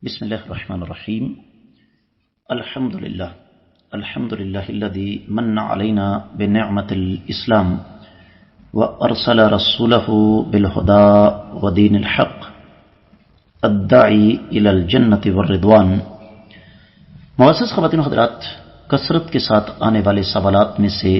بسم الله الرحمن الرحيم. الحمد لله الذي من علينا بنعمة الإسلام وأرسل رسوله بالهدى ودين الحق الداعي إلى الجنة والرضوان. معزز خواتین و حضرات، کثرت کے ساتھ آنے والے سوالات میں سے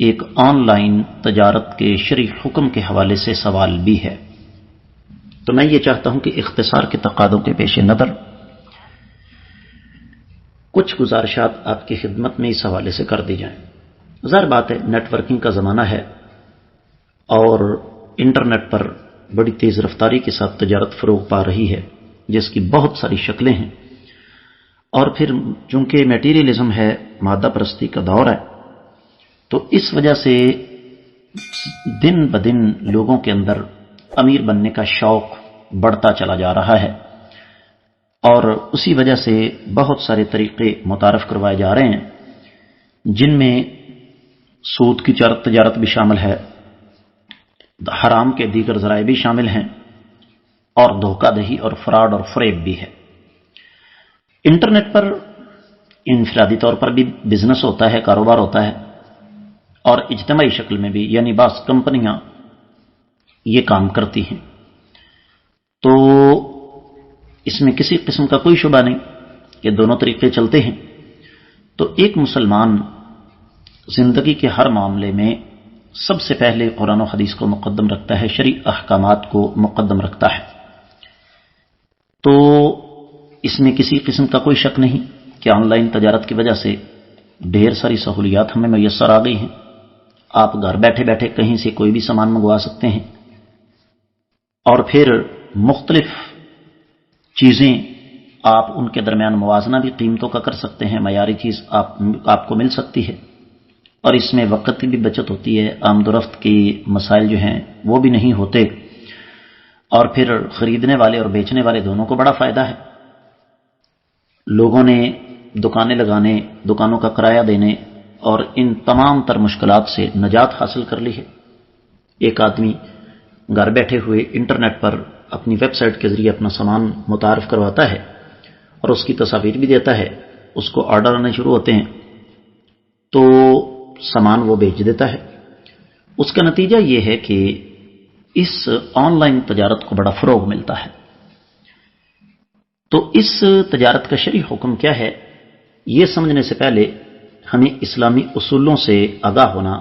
ایک آن لائن تجارت کے شرعی حکم کے حوالے سے سوال بھی ہے، تو میں یہ چاہتا ہوں کہ اختصار کے تقاضوں کے پیش نظر کچھ گزارشات آپ کی خدمت میں اس حوالے سے کر دی جائیں. ظاہر بات ہے، نیٹ ورکنگ کا زمانہ ہے اور انٹرنیٹ پر بڑی تیز رفتاری کے ساتھ تجارت فروغ پا رہی ہے، جس کی بہت ساری شکلیں ہیں، اور پھر چونکہ میٹیریلزم ہے، مادہ پرستی کا دور ہے، تو اس وجہ سے دن بدن لوگوں کے اندر امیر بننے کا شوق بڑھتا چلا جا رہا ہے، اور اسی وجہ سے بہت سارے طریقے متعارف کروائے جا رہے ہیں جن میں سود کی تجارت بھی شامل ہے، حرام کے دیگر ذرائع بھی شامل ہیں، اور دھوکہ دہی اور فراڈ اور فریب بھی ہے. انٹرنیٹ پر انفرادی طور پر بھی بزنس ہوتا ہے، کاروبار ہوتا ہے، اور اجتماعی شکل میں بھی، یعنی بعض کمپنیاں یہ کام کرتی ہیں. تو اس میں کسی قسم کا کوئی شبہ نہیں کہ دونوں طریقے چلتے ہیں. تو ایک مسلمان زندگی کے ہر معاملے میں سب سے پہلے قرآن و حدیث کو مقدم رکھتا ہے، شرعی احکامات کو مقدم رکھتا ہے. تو اس میں کسی قسم کا کوئی شک نہیں کہ آن لائن تجارت کی وجہ سے ڈھیر ساری سہولیات ہمیں میسر آ گئی ہیں. آپ گھر بیٹھے بیٹھے کہیں سے کوئی بھی سامان منگوا سکتے ہیں، اور پھر مختلف چیزیں آپ ان کے درمیان موازنہ بھی قیمتوں کا کر سکتے ہیں، معیاری چیز آپ کو مل سکتی ہے، اور اس میں وقت کی بھی بچت ہوتی ہے، آمد و رفت کے مسائل جو ہیں وہ بھی نہیں ہوتے، اور پھر خریدنے والے اور بیچنے والے دونوں کو بڑا فائدہ ہے. لوگوں نے دکانیں لگانے، دکانوں کا کرایہ دینے اور ان تمام تر مشکلات سے نجات حاصل کر لی ہے. ایک آدمی گھر بیٹھے ہوئے انٹرنیٹ پر اپنی ویب سائٹ کے ذریعے اپنا سامان متعارف کرواتا ہے اور اس کی تصاویر بھی دیتا ہے، اس کو آرڈر آنے شروع ہوتے ہیں تو سامان وہ بیچ دیتا ہے. اس کا نتیجہ یہ ہے کہ اس آن لائن تجارت کو بڑا فروغ ملتا ہے. تو اس تجارت کا شرعی حکم کیا ہے، یہ سمجھنے سے پہلے ہمیں اسلامی اصولوں سے آگاہ ہونا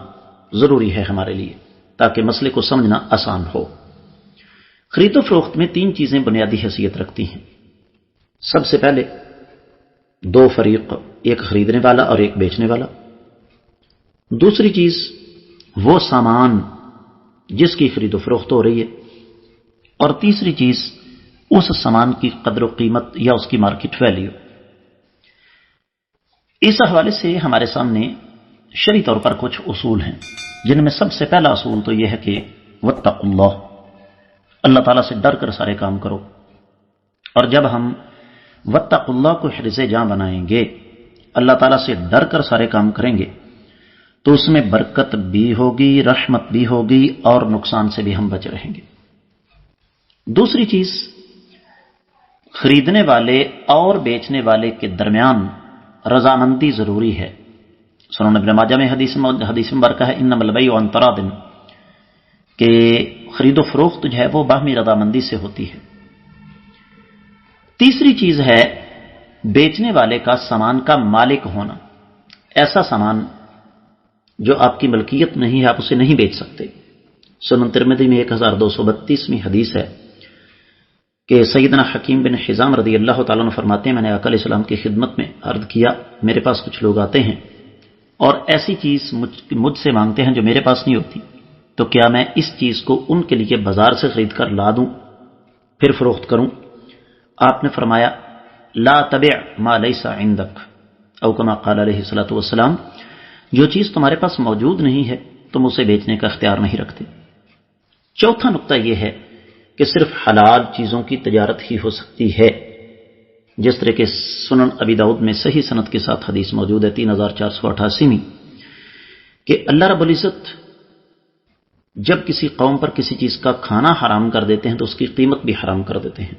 ضروری ہے ہمارے لیے، تاکہ مسئلے کو سمجھنا آسان ہو. خرید و فروخت میں تین چیزیں بنیادی حیثیت رکھتی ہیں. سب سے پہلے دو فریق، ایک خریدنے والا اور ایک بیچنے والا. دوسری چیز وہ سامان جس کی خرید و فروخت ہو رہی ہے، اور تیسری چیز اس سامان کی قدر و قیمت یا اس کی مارکیٹ ویلیو. اس حوالے سے ہمارے سامنے شرعی طور پر کچھ اصول ہیں، جن میں سب سے پہلا اصول تو یہ ہے کہ واتقوا اللہ، اللہ تعالیٰ سے ڈر کر سارے کام کرو. اور جب ہم واتقوا اللہ کو حرز جاں بنائیں گے، اللہ تعالیٰ سے ڈر کر سارے کام کریں گے، تو اس میں برکت بھی ہوگی، رحمت بھی ہوگی، اور نقصان سے بھی ہم بچ رہیں گے. دوسری چیز، خریدنے والے اور بیچنے والے کے درمیان رضامندی ضروری ہے. سنن ابن ماجہ میں حدیث مبارکہ ہے، انما البیع عن تراض، کہ خرید و فروخت جو ہے وہ باہمی رضامندی سے ہوتی ہے. تیسری چیز ہے بیچنے والے کا سامان کا مالک ہونا. ایسا سامان جو آپ کی ملکیت نہیں ہے، آپ اسے نہیں بیچ سکتے. سنن ترمذی میں 1232ویں حدیث ہے کہ سیدنا حکیم بن حزام رضی اللہ تعالیٰ عنہ فرماتے ہیں، میں نے آقا علیہ السلام کی خدمت میں عرض کیا، میرے پاس کچھ لوگ آتے ہیں اور ایسی چیز مجھ سے مانگتے ہیں جو میرے پاس نہیں ہوتی، تو کیا میں اس چیز کو ان کے لیے بازار سے خرید کر لا دوں پھر فروخت کروں؟ آپ نے فرمایا لا تبع ما لیس عندک، او کما قال علیہ الصلوۃ والسلام، جو چیز تمہارے پاس موجود نہیں ہے تم اسے بیچنے کا اختیار نہیں رکھتے. چوتھا نقطہ یہ ہے کہ صرف حلال چیزوں کی تجارت ہی ہو سکتی ہے، جس طرح کہ سنن ابی داؤد میں صحیح سند کے ساتھ حدیث موجود ہے 3488 میں، کہ اللہ رب العزت جب کسی قوم پر کسی چیز کا کھانا حرام کر دیتے ہیں تو اس کی قیمت بھی حرام کر دیتے ہیں.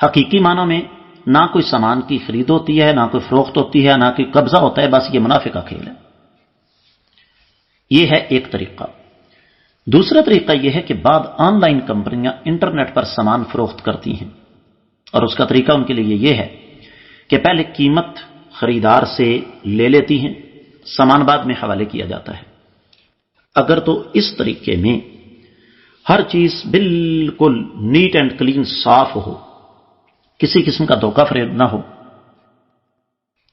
حقیقی معنوں میں نہ کوئی سامان کی خرید ہوتی ہے، نہ کوئی فروخت ہوتی ہے، نہ کوئی قبضہ ہوتا ہے، بس یہ منافع کا کھیل ہے۔ یہ ہے ایک طریقہ۔ دوسرا طریقہ یہ ہے کہ بعض آن لائن کمپنیاں انٹرنیٹ پر سامان فروخت کرتی ہیں، اور اس کا طریقہ ان کے لیے یہ ہے کہ پہلے قیمت خریدار سے لے لیتی ہیں، سامان بعد میں حوالے کیا جاتا ہے۔ اگر تو اس طریقے میں ہر چیز بالکل نیٹ اینڈ کلین صاف ہو، کسی قسم کا دھوکہ فریب نہ ہو،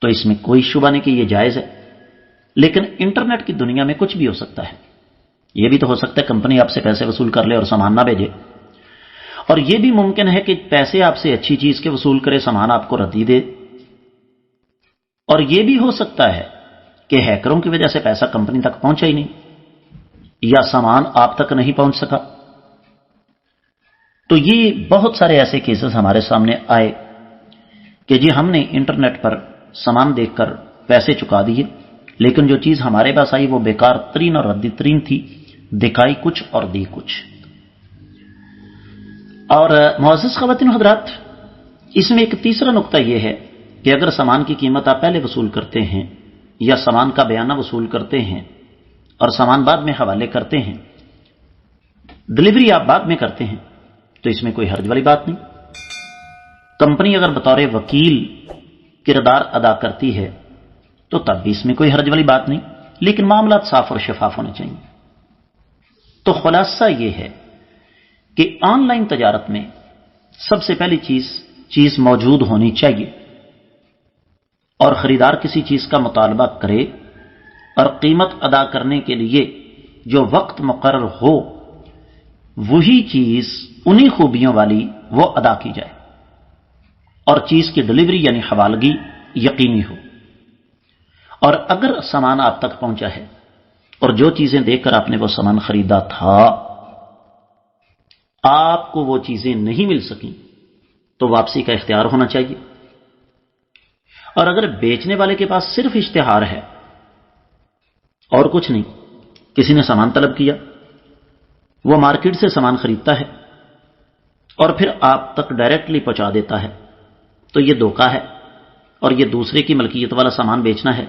تو اس میں کوئی شبہ نہیں کہ یہ جائز ہے۔ لیکن انٹرنیٹ کی دنیا میں کچھ بھی ہو سکتا ہے۔ یہ بھی تو ہو سکتا ہے کمپنی آپ سے پیسے وصول کر لے اور سامان نہ بھیجے، اور یہ بھی ممکن ہے کہ پیسے آپ سے اچھی چیز کے وصول کرے، سامان آپ کو ردی دے، اور یہ بھی ہو سکتا ہے کہ ہیکروں کی وجہ سے پیسہ کمپنی تک پہنچا ہی نہیں، یا سامان آپ تک نہیں پہنچ سکا۔ تو یہ بہت سارے ایسے کیسز ہمارے سامنے آئے کہ جی ہم نے انٹرنیٹ پر سامان دیکھ کر پیسے چکا دیے، لیکن جو چیز ہمارے پاس آئی وہ بیکار ترین اور ردی ترین تھی، دکھائی کچھ اور دی کچھ۔ اور معزز خواتین حضرات، اس میں ایک تیسرا نقطہ یہ ہے کہ اگر سامان کی قیمت آپ پہلے وصول کرتے ہیں یا سامان کا بیانہ وصول کرتے ہیں اور سامان بعد میں حوالے کرتے ہیں، ڈلیوری آپ بعد میں کرتے ہیں، تو اس میں کوئی حرج والی بات نہیں۔ کمپنی اگر بطور وکیل کردار ادا کرتی ہے تو تب بھی اس میں کوئی حرج والی بات نہیں، لیکن معاملات صاف اور شفاف ہونے چاہیے۔ تو خلاصہ یہ ہے کہ آن لائن تجارت میں سب سے پہلی چیز موجود ہونی چاہیے، اور خریدار کسی چیز کا مطالبہ کرے اور قیمت ادا کرنے کے لیے جو وقت مقرر ہو، وہی چیز انہی خوبیوں والی وہ ادا کی جائے، اور چیز کی ڈلیوری یعنی حوالگی یقینی ہو۔ اور اگر سامان آپ تک پہنچا ہے اور جو چیزیں دیکھ کر آپ نے وہ سامان خریدا تھا آپ کو وہ چیزیں نہیں مل سکیں، تو واپسی کا اختیار ہونا چاہیے۔ اور اگر بیچنے والے کے پاس صرف اشتہار ہے اور کچھ نہیں، کسی نے سامان طلب کیا، وہ مارکیٹ سے سامان خریدتا ہے اور پھر آپ تک ڈائریکٹلی پہنچا دیتا ہے، تو یہ دھوکہ ہے، اور یہ دوسرے کی ملکیت والا سامان بیچنا ہے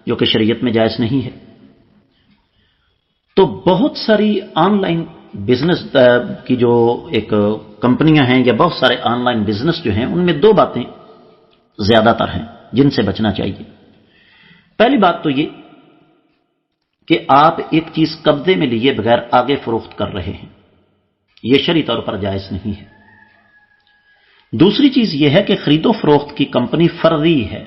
جو کہ شریعت میں جائز نہیں ہے۔ تو بہت ساری آن لائن بزنس کی جو ایک کمپنیاں ہیں یا بہت سارے آن لائن بزنس جو ہیں، ان میں دو باتیں زیادہ تر ہیں جن سے بچنا چاہیے۔ پہلی بات تو یہ کہ آپ ایک چیز قبضے میں لیے بغیر آگے فروخت کر رہے ہیں، یہ شرعی طور پر جائز نہیں ہے۔ دوسری چیز یہ ہے کہ خرید و فروخت کی کمپنی فرضی ہے،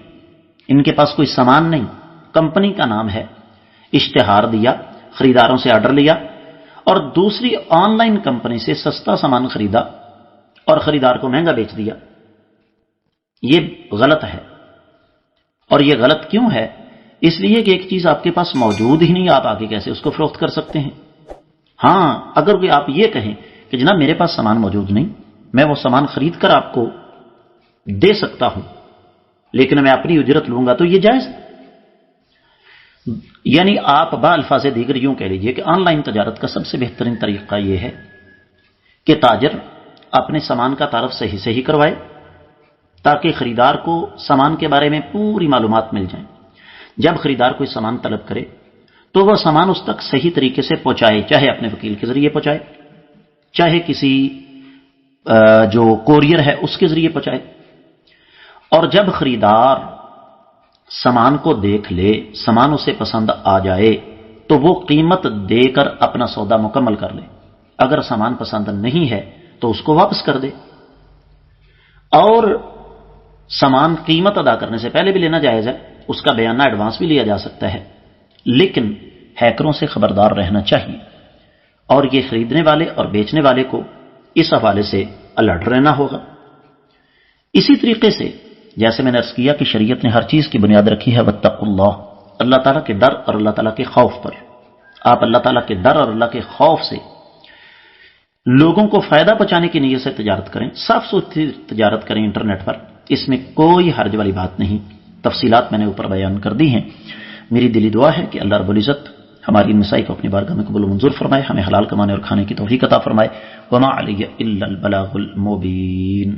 ان کے پاس کوئی سامان نہیں، کمپنی کا نام ہے، اشتہار دیا، خریداروں سے آرڈر لیا، اور دوسری آن لائن کمپنی سے سستا سامان خریدا اور خریدار کو مہنگا بیچ دیا۔ یہ غلط ہے، اور یہ غلط کیوں ہے؟ اس لیے کہ ایک چیز آپ کے پاس موجود ہی نہیں، آپ آگے کیسے اس کو فروخت کر سکتے ہیں؟ ہاں، اگر کوئی آپ یہ کہیں کہ جناب میرے پاس سامان موجود نہیں، میں وہ سامان خرید کر آپ کو دے سکتا ہوں لیکن میں اپنی اجرت لوں گا، تو یہ جائز۔ یعنی آپ بالفاظ دیگر یوں کہہ لیجئے کہ آن لائن تجارت کا سب سے بہترین طریقہ یہ ہے کہ تاجر اپنے سامان کا تعارف صحیح سے ہی کروائے تاکہ خریدار کو سامان کے بارے میں پوری معلومات مل جائیں۔ جب خریدار کوئی سامان طلب کرے تو وہ سامان اس تک صحیح طریقے سے پہنچائے، چاہے اپنے وکیل کے ذریعے پہنچائے، چاہے کسی جو کوریئر ہے اس کے ذریعے پہنچائے۔ اور جب خریدار سامان کو دیکھ لے، سامان اسے پسند آ جائے، تو وہ قیمت دے کر اپنا سودا مکمل کر لے۔ اگر سامان پسند نہیں ہے تو اس کو واپس کر دے، اور سامان قیمت ادا کرنے سے پہلے بھی لینا جائز ہے، اس کا بیانہ ایڈوانس بھی لیا جا سکتا ہے، لیکن ہیکروں سے خبردار رہنا چاہیے، اور یہ خریدنے والے اور بیچنے والے کو اس حوالے سے الرٹ رہنا ہوگا۔ اسی طریقے سے جیسے میں نے عرض کیا کہ شریعت نے ہر چیز کی بنیاد رکھی ہے واتقوا اللہ، اللہ تعالیٰ کے ڈر اور اللہ تعالیٰ کے خوف پر۔ آپ اللہ تعالیٰ کے ڈر اور اللہ کے خوف سے لوگوں کو فائدہ پہنچانے کی نیت سے تجارت کریں، صاف ستھری تجارت کریں انٹرنیٹ پر، اس میں کوئی حرج والی بات نہیں۔ تفصیلات میں نے اوپر بیان کر دی ہیں۔ میری دلی دعا ہے کہ اللہ رب العزت ہماری ان مسائل کو اپنی بارگاہ میں قبول و منظور فرمائے، ہمیں حلال کمانے اور کھانے کی توفیق عطا فرمائے۔ وما علی الا البلاغ المبین۔